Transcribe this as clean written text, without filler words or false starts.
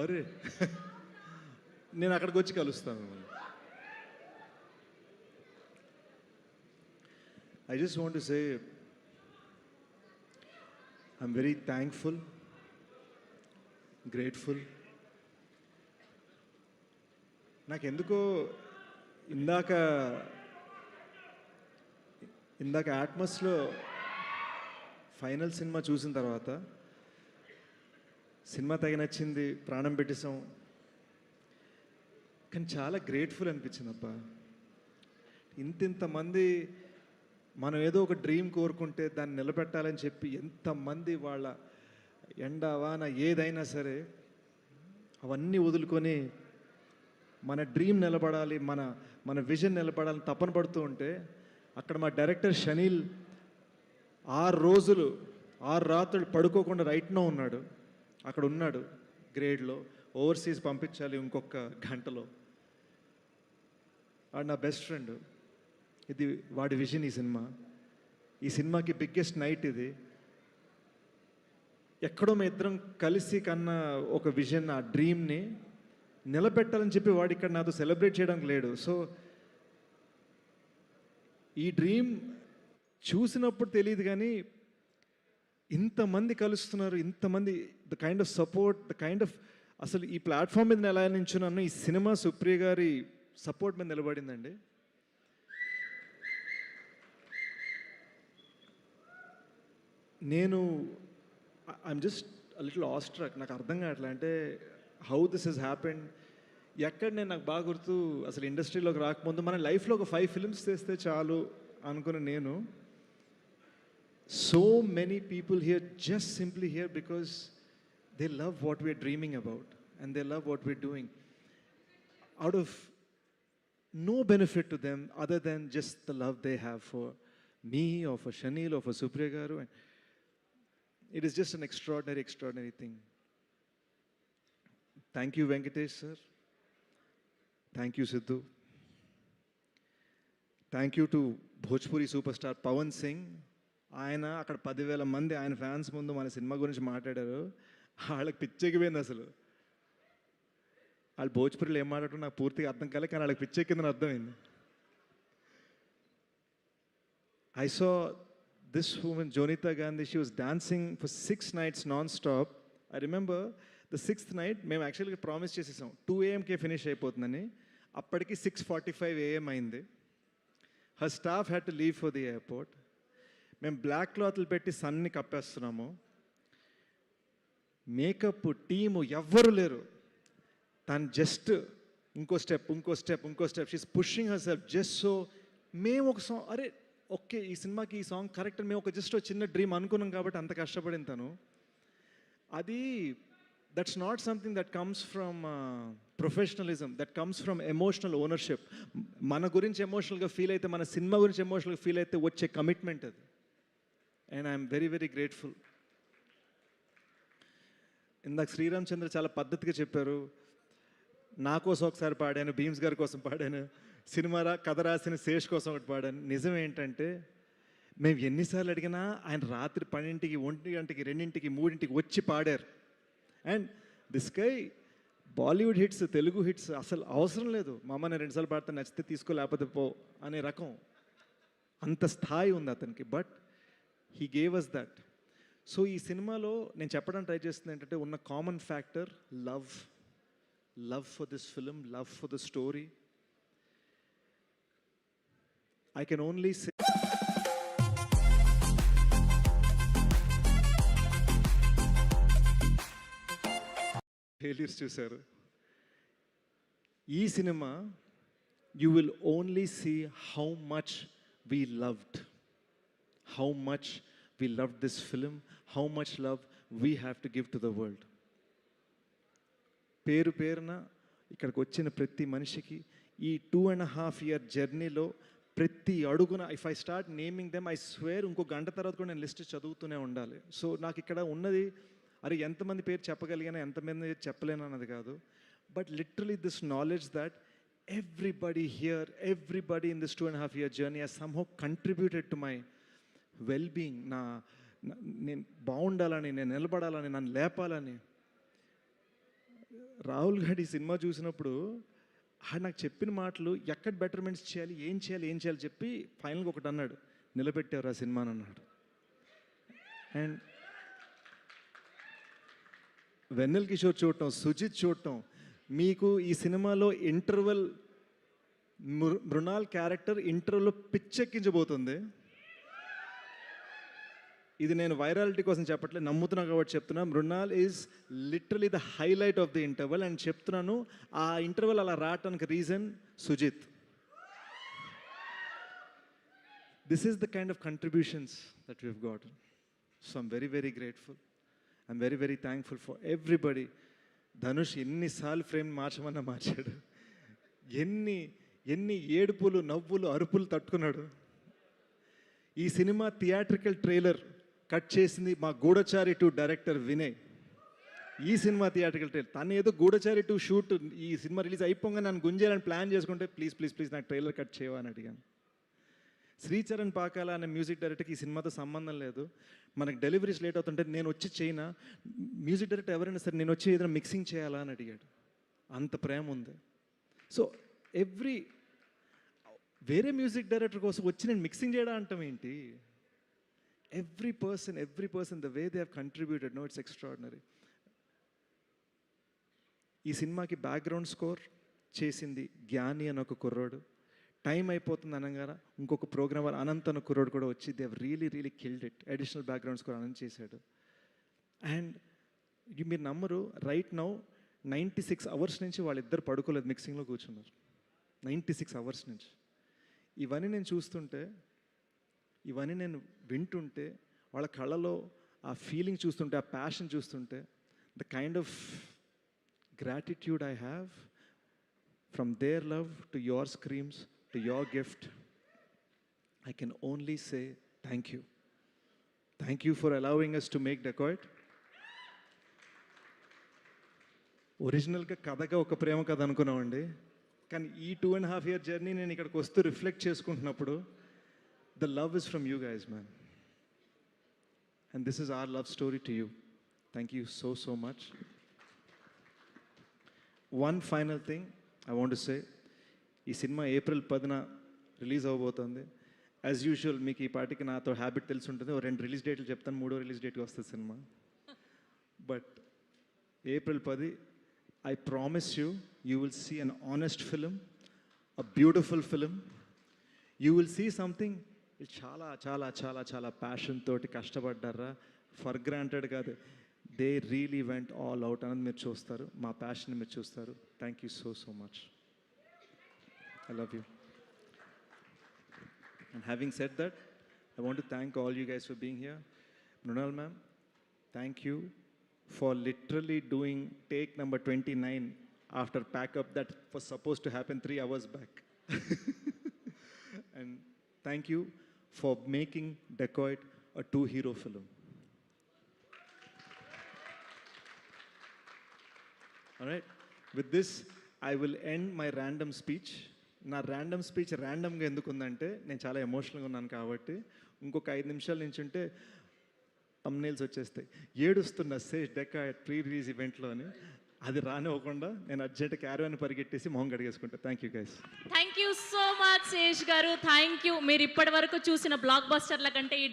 అరే నేను అక్కడికి వచ్చి కలుస్తాను మిమ్మల్ని. I just want to say I'm very thankful, grateful. నాకెందుకో ఇందాక ఇందాక ఆట్మస్లో ఫైనల్ సినిమా చూసిన తర్వాత సినిమా తెగ నచ్చింది, ప్రాణం పెట్టేసాం, కానీ చాలా గ్రేట్ఫుల్ అనిపించింది అబ్బా. ఇంతమంది మనం ఏదో ఒక డ్రీమ్ కోరుకుంటే దాన్ని నిలబెట్టాలని చెప్పి ఎంతమంది వాళ్ళ ఎండ వాన ఏదైనా సరే అవన్నీ వదులుకొని మన డ్రీమ్ నిలబడాలి, మన మన విజన్ నిలబడాలని తపన పడుతూ ఉంటే అక్కడ మా డైరెక్టర్ షనీల్ 6 రోజులు 6 రాత్రులు పడుకోకుండా రైట్నో ఉన్నాడు. అక్కడ ఉన్నాడు గ్రేడ్లో, ఓవర్సీస్ పంపించాలి ఇంకొక గంటలో. వాడు నా బెస్ట్ ఫ్రెండ్. ఇది వాడి విజన్. ఈ సినిమాకి బిగ్గెస్ట్ నైట్ ఇది. ఎక్కడో మేము ఇద్దరం కలిసి కన్నా ఒక విజన్, ఆ డ్రీమ్ని నిలబెట్టాలని చెప్పి వాడు ఇక్కడ నాతో సెలబ్రేట్ చేయడానికి లేడు. సో ఈ డ్రీమ్ చూసినప్పుడు తెలియదు, కానీ ఇంతమంది కలుస్తున్నారు, ఇంతమంది, the kind of support, the kind of, అసలు ఈ ప్లాట్ఫామ్ మీద ఎలా నించున్నాను, ఈ సినిమా సుప్రియ గారి సపోర్ట్ మీద నిలబడిందండి. నేను ఐఎమ్ జస్ట్ లిటిల్ ఆస్ట్రక్. నాకు అర్థం కావట్లే, అంటే హౌ దిస్ హెస్ హ్యాపెండ్. ఎక్కడ నాకు బాగా గుర్తు, అసలు ఇండస్ట్రీలోకి రాకముందు మన లైఫ్లో ఒక 5 ఫిల్మ్స్ చేస్తే చాలు అనుకున్న నేను, so many people here just simply here because they love what we're dreaming about and they love what we're doing out of no benefit to them other than just the love they have for me or for Shanil or for Supriya Garu, and it is just an extraordinary thing. Thank you Venkatesh sir, thank you Sidhu, thank you to Bhojpuri superstar Pawan Singh. ఆయన అక్కడ 10,000 మంది ఆయన fans ముందు మన cinema గురించి మాట్లాడారు. వాళ్ళకి పిచ్చెక్కిపోయింది. అసలు వాళ్ళు భోజ్పురిలో ఏం మాట్లాడటం నాకు పూర్తిగా అర్థం కాలే, కానీ వాళ్ళకి పిచ్చెక్కిందని అర్థమైంది. I saw this woman, Jonita Gandhi, she was dancing for 6 nights non-stop. I remember the 6th night, మేము యాక్చువల్గా ప్రామిస్ చేసేసాం 2 AM ఫినిష్ అయిపోతుందని. అప్పటికి 6:45 AM అయింది. Her staff had to leave for the airport. మేము బ్లాక్ క్లాత్లు పెట్టి సన్ని కప్పేస్తున్నాము. మేకప్ టీము ఎవ్వరు లేరు. తను జస్ట్ ఇంకో step she's pushing her self just so. మేము ఒక సాంగ్, అరే ఓకే ఈ సినిమాకి ఈ సాంగ్ కరెక్ట్ అని మేము ఒక జస్ట్ చిన్న డ్రీమ్ అనుకున్నాం కాబట్టి అంత కష్టపడిన తను. అది that's not something that comes from professionalism, that comes from emotional ownership. మన గురించి ఎమోషనల్గా ఫీల్ అయితే, మన సినిమా గురించి ఎమోషనల్గా ఫీల్ అయితే వచ్చే కమిట్మెంట్ అది. And I'm very grateful. ఇందాక శ్రీరామ్ చంద్ర చాలా పద్ధతిగా చెప్పారు. నా కోసం ఒకసారి పాడాను, భీమ్స్ గారి కోసం పాడాను, సినిమా కథ రాసిన శేష్ కోసం ఒకటి పాడాను. నిజం ఏంటంటే మేము ఎన్నిసార్లు అడిగినా ఆయన రాత్రి 12కి 1 గంటకి 2కి 3కి వచ్చి పాడారు. And this guy Bollywood hits, Telugu hits అసలు అవసరం లేదు. మా అమ్మ నేను 2 సార్లు పాడితే నచ్చితే తీసుకో లేకపోతే పో అనే రకం, అంత స్థాయి ఉంది అతనికి. But he gave us that. So ఈ సినిమాలో నేను చెప్పడానికి ట్రై చేస్తుంది ఏంటంటే ఉన్న common factor love for this film, love for the story. I can only say failures చూసారు. ఈ cinema you will only see how much we loved this film, how much love we have to give to the world. పేరున ఇక్కడికి వచ్చిన ప్రతి మనిషికి ఈ 2.5 year జర్నీలో ప్రతి అడుగున if I start naming them, I swear ఇంకో గంట తర్వాత కూడా నేను లిస్ట్ చదువుతూనే ఉండాలి. సో నాకు ఇక్కడ ఉన్నది, అరే ఎంతమంది పేరు చెప్పగలిగాను, ఎంతమంది చెప్పలేను అన్నది కాదు. But literally this knowledge that everybody here, everybody in this 2.5 year journey has somehow contributed to my well-being. నేను బాగుండాలని, నేను నిలబడాలని, నన్ను లేపాలని. రాహుల్ గారి ఈ సినిమా చూసినప్పుడు ఆడు నాకు చెప్పిన మాటలు ఎక్కడ బెటర్మెంట్స్ చేయాలి ఏం చేయాలి ఏం చేయాలి చెప్పి ఫైనల్గా ఒకటి అన్నాడు, నిలబెట్టారు ఆ సినిమాని అన్నాడు. అండ్ వెన్నెల కిషోర్ చూడటం, సుజిత్ చూడటం, మీకు ఈ సినిమాలో ఇంటర్వెల్ మృణాల్ క్యారెక్టర్ ఇంటర్వెల్లో పిచ్చెక్కించబోతుంది. ఇది నేను వైరాలిటీ కోసం చెప్పట్లేదు, నమ్ముతున్నా కాబట్టి చెప్తున్నా. Mrunal is literally the highlight of the interval. And చెప్తున్నాను, ఆ ఇంటర్వెల్ అలా రావటానికి reason Sujeeth. This is the kind of contributions that we've gotten. So I'm very very grateful. I'm very very thankful for everybody. Dhanush ఎన్నిసార్లు ఫ్రేమ్ మార్చమన్నా మార్చాడు, ఎన్ని ఏడుపులు నవ్వులు అరుపులు తట్టుకున్నాడు. ఈ సినిమా థియేట్రికల్ ట్రైలర్ కట్ చేసింది మా గూఢచారి 2 డైరెక్టర్ వినయ్. ఈ సినిమా థియేట్రికల్ ట్రైలర్ తను ఏదో గూఢచారి 2 షూట్ ఈ సినిమా రిలీజ్ అయిపోగా నన్ను గుంజేయాలని ప్లాన్ చేసుకుంటే ప్లీజ్ ప్లీజ్ ప్లీజ్ నాకు ట్రైలర్ కట్ చేయవా అని అడిగాను. శ్రీచరణ్ పాకాల అనే మ్యూజిక్ డైరెక్టర్కి ఈ సినిమాతో సంబంధం లేదు, మనకు డెలివరీస్ లేట్ అవుతుంటే నేను వచ్చి చేయనా, మ్యూజిక్ డైరెక్టర్ ఎవరైనా సరే నేను వచ్చి ఏదైనా మిక్సింగ్ చేయాలా అని అడిగాడు. అంత ప్రేమ ఉంది. సో వేరే మ్యూజిక్ డైరెక్టర్ కోసం వచ్చి నేను మిక్సింగ్ చేయడం అంటాం ఏంటి? Every person the way they have contributed, no it's extraordinary. ఈ సినిమాకి బ్యాక్గ్రౌండ్ స్కోర్ చేసింది జ్ఞాని అని ఒక కుర్రోడు. టైం అయిపోతుంది అనగానే ఇంకొక ప్రోగ్రామర్ అనంత్ అన్న కుర్రోడు కూడా వచ్చి they have really killed it. Additional background score Anant చేశాడు. అండ్ మీరు నమ్మరు, రైట్ నౌ 96 అవర్స్ నుంచి వాళ్ళిద్దరు పడుకోలేదు, మిక్సింగ్లో కూర్చున్నారు. 96 అవర్స్ నుంచి. ఇవన్నీ నేను చూస్తుంటే, ఇవన్నీ నేను వింటుంటే, వాళ్ళ కళ్ళలో ఆ ఫీలింగ్ చూస్తుంటే, ఆ ప్యాషన్ చూస్తుంటే, the kind of gratitude I have from their love to your screams to your gift, I can only say thank you. Thank you for allowing us to make Dacoit. ఒరిజినల్గా కథగా ఒక ప్రేమ కథ అనుకున్నామండి, కానీ ఈ 2.5 year జర్నీ నేను ఇక్కడికి వస్తూ రిఫ్లెక్ట్ చేసుకుంటున్నప్పుడు the love is from you guys man, and this is our love story to you. Thank you so much. One final thing I want to say, ఈ సినిమా April 10న రిలీజ్ అవ్వబోతుంది. As usual మీకు ఈ పాటికి నాతో habit తెలిసి ఉంటుంది, 2 రిలీజ్ డేట్లు చెప్తాను, 3వ రిలీజ్ డేట్కి వస్తుంది cinema. But April 10, I promise you, you will see an honest film, a beautiful film. You will see something చాలా చాలా చాలా చాలా ప్యాషన్ తోటి కష్టపడ్డారా, ఫర్ గ్రాంటెడ్ కాదు, they really went all out అనేది మీరు చూస్తారు, మా ప్యాషన్ మీరు చూస్తారు. Thank you so much. I love you. And having said that, I want to thank all you guys for being here. Mrunal ma'am, thank you for literally doing take number 29 after pack up that was supposed to happen 3 hours back. And thank you for making Dacoit a 2-hero film. All right, with this I will end my random speech. నా random speech ర్యాండమ్గా ఎందుకు ఉందంటే నేను చాలా ఎమోషనల్గా ఉన్నాను కాబట్టి. ఇంకొక 5 నిమిషాల నుంచి ఉంటే తమ్నైల్స్ వచ్చేస్తాయి, ఏడుస్తున్న సేష్ డెకాయిట్ ప్రీ రిలీజ్ ఈవెంట్లో అని. అది రానివ్వకుండా నేను అర్జెంట్ క్యారవాన్ పరిగెట్టేసి మొహం కడిగేసుకుంటా. Thank you guys. Thank you so much Sesh garu, thank you. మీరు ఇప్పటి వరకు చూసిన బ్లాక్ బస్టర్ల కంటే ఈ